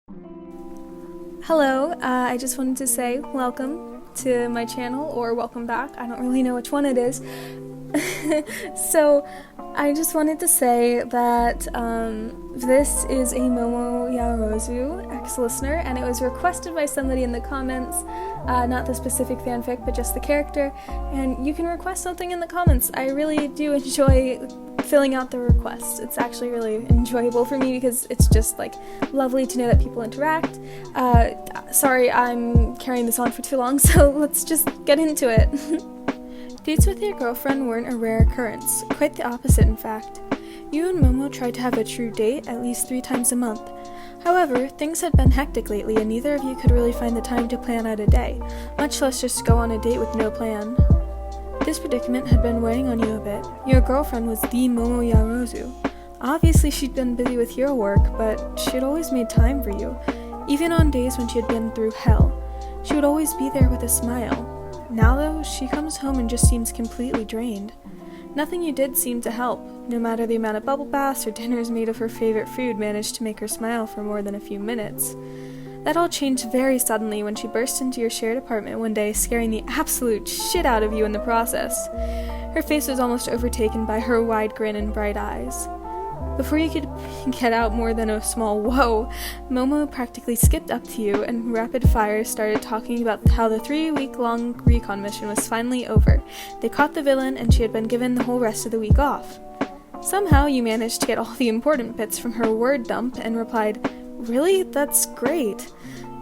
Hello, I just wanted to say welcome to my channel, or welcome back. I don't really know which one it is. So, I just wanted to say that this is a Momo Yaoyorozu ex-listener, and it was requested by somebody in the comments, not the specific fanfic, but just the character, and you can request something in the comments. I really do enjoy filling out the requests. It's actually really enjoyable for me because it's just like lovely to know that people interact. Sorry, I'm carrying this on for too long, so let's just get into it. Dates with your girlfriend weren't a rare occurrence, quite the opposite in fact. You and Momo tried to have a true date at least 3 times a month. However, things had been hectic lately and neither of you could really find the time to plan out a day, much less just go on a date with no plan. This predicament had been weighing on you a bit. Your girlfriend was the Momo Yaoyorozu. Obviously she'd been busy with your work, but she'd always made time for you. Even on days when she had been through hell, she would always be there with a smile. Now though, she comes home and just seems completely drained. Nothing you did seemed to help. No matter the amount of bubble baths or dinners made of her favorite food managed to make her smile for more than a few minutes. That all changed very suddenly when she burst into your shared apartment one day, scaring the absolute shit out of you in the process. Her face was almost overtaken by her wide grin and bright eyes. Before you could get out more than a small whoa, Momo practically skipped up to you and rapid fire started talking about how the 3-week-long recon mission was finally over. They caught the villain and she had been given the whole rest of the week off. Somehow you managed to get all the important bits from her word dump and replied, "Really? That's great."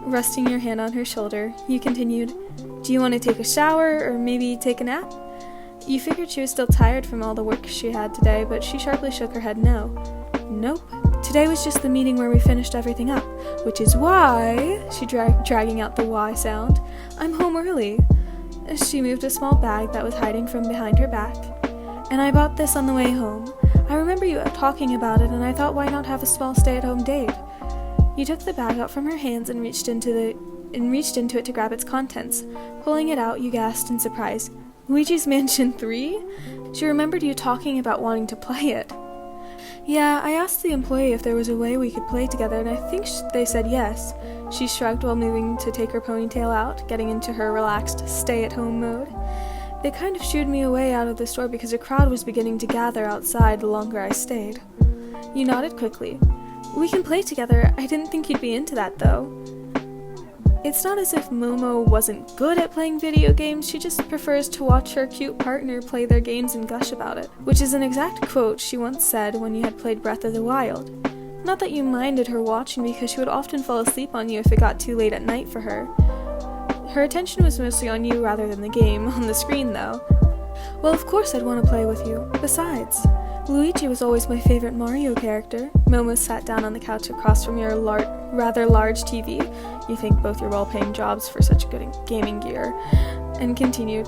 Resting your hand on her shoulder, you continued, "Do you want to take a shower or maybe take a nap?" You figured she was still tired from all the work she had today, but she sharply shook her head no. "Nope. Today was just the meeting where we finished everything up, which is why," she dragging out the Y sound, "I'm home early." She moved a small bag that was hiding from behind her back. "And I bought this on the way home. I remember you talking about it, and I thought why not have a small stay-at-home date?" You took the bag out from her hands and reached into it to grab its contents. Pulling it out, you gasped in surprise. "Luigi's Mansion 3? She remembered you talking about wanting to play it." "Yeah, I asked the employee if there was a way we could play together, and I think they said yes." She shrugged while moving to take her ponytail out, getting into her relaxed stay-at-home mode. "They kind of shooed me away out of the store because a crowd was beginning to gather outside the longer I stayed." You nodded quickly. "We can play together. I didn't think you'd be into that, though." It's not as if Momo wasn't good at playing video games, she just prefers to watch her cute partner play their games and gush about it, which is an exact quote she once said when you had played Breath of the Wild. Not that you minded her watching because she would often fall asleep on you if it got too late at night for her. Her attention was mostly on you rather than the game, on the screen though. "Well, of course I'd want to play with you. Besides, Luigi was always my favorite Mario character." Momo sat down on the couch across from your rather large TV. You think both your well-paying jobs for such good gaming gear. And continued,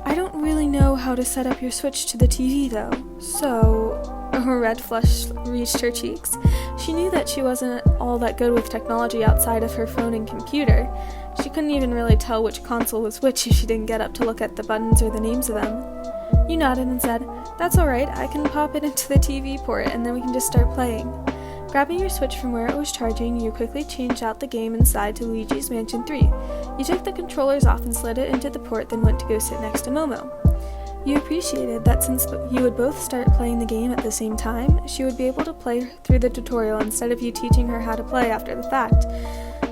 "I don't really know how to set up your switch to the TV though, so..." A red flush reached her cheeks. She knew that she wasn't all that good with technology outside of her phone and computer. She couldn't even really tell which console was which if she didn't get up to look at the buttons or the names of them. You nodded and said, "That's alright, I can pop it into the TV port and then we can just start playing." Grabbing your switch from where it was charging, you quickly changed out the game inside to Luigi's Mansion 3. You took the controllers off and slid it into the port, then went to go sit next to Momo. You appreciated that since you would both start playing the game at the same time, she would be able to play through the tutorial instead of you teaching her how to play after the fact.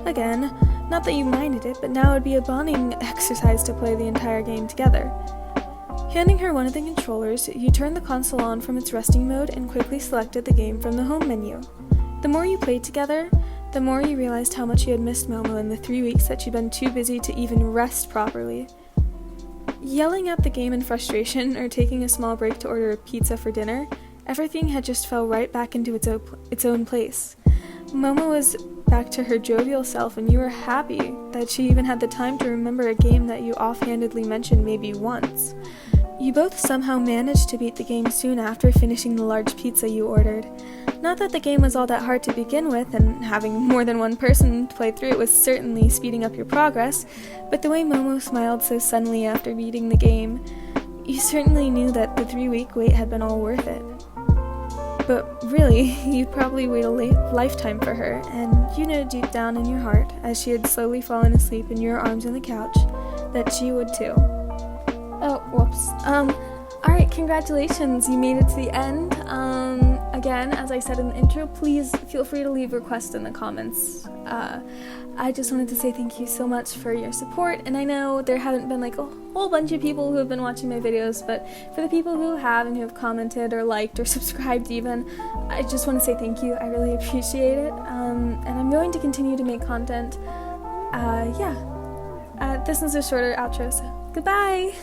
Again, not that you minded it, but now it would be a bonding exercise to play the entire game together. Handing her one of the controllers, you turned the console on from its resting mode and quickly selected the game from the home menu. The more you played together, the more you realized how much you had missed Momo in the 3 weeks that she'd been too busy to even rest properly. Yelling at the game in frustration or taking a small break to order a pizza for dinner, everything had just fell right back into its own place. Momo was back to her jovial self and you were happy that she even had the time to remember a game that you offhandedly mentioned maybe once. You both somehow managed to beat the game soon after finishing the large pizza you ordered. Not that the game was all that hard to begin with, and having more than one person play through it was certainly speeding up your progress, but the way Momo smiled so suddenly after beating the game, you certainly knew that the 3-week wait had been all worth it. but really, you'd probably wait a lifetime for her, and you know deep down in your heart, as she had slowly fallen asleep in your arms on the couch, that she would too. Oh, whoops. Alright, congratulations, you made it to the end. Again, as I said in the intro, please feel free to leave requests in the comments. I just wanted to say thank you so much for your support, and I know there haven't been like a whole bunch of people who have been watching my videos, but for the people who have and who have commented or liked or subscribed even, I just want to say thank you. I really appreciate it, and I'm going to continue to make content. This is a shorter outro, so goodbye!